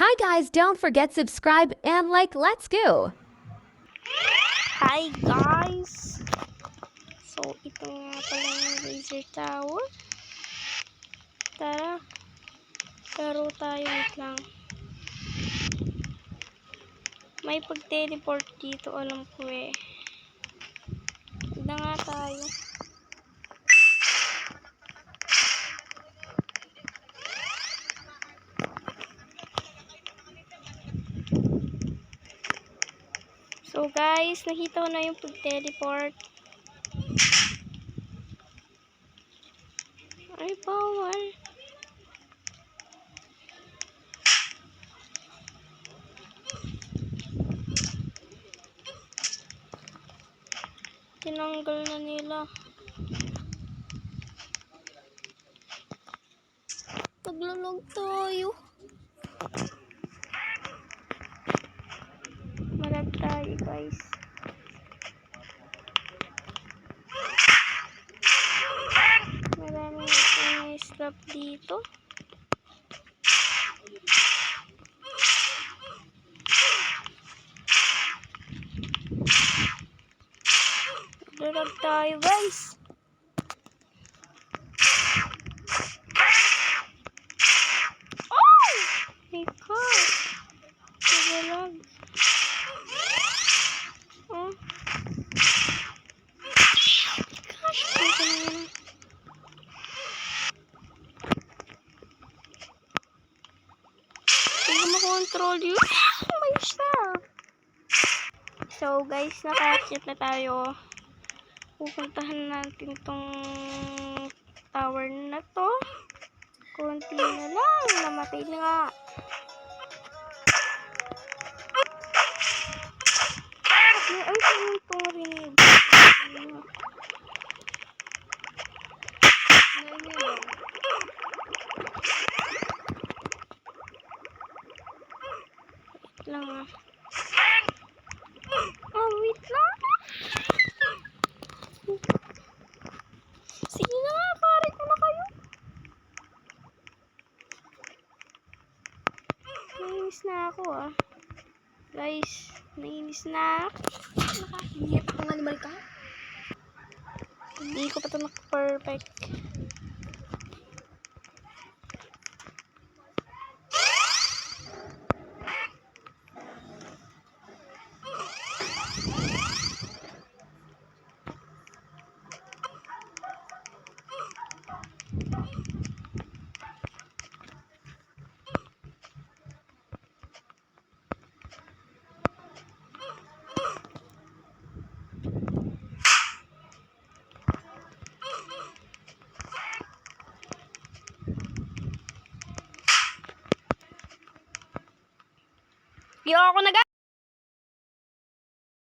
Hi guys, don't forget subscribe and like, let's go! Hi guys! So, ito nga pala yung laser tower. Tara, laro tayo, wait lang. May pag-teleport dito, alam ko eh. Huwag na nga tayo. So guys, nakita ko na yung pag-teleport. Ay, bawal. Tinanggal na nila. Naglulog tayo. Malag tayo guys. Maraming stop dito. Malag tayo guys. Oh! My God! Malag. Oh. Gosh, punta na yan. Hindi ko makontrol yun. May star. So guys, naka-ship na tayo. Pupuntahan natin tong tower na to. Konti na lang. Namatay na nga. Ay, saan itong rinig? Wait lang ah. Oh, wait lang. Sige na nga, pare ko na kayo. Nainis na ako ah. Guys, nainis na ako. Nakakingit akong animal ka? Hindi ko pa ito naka-perfect. Yo ako na guys!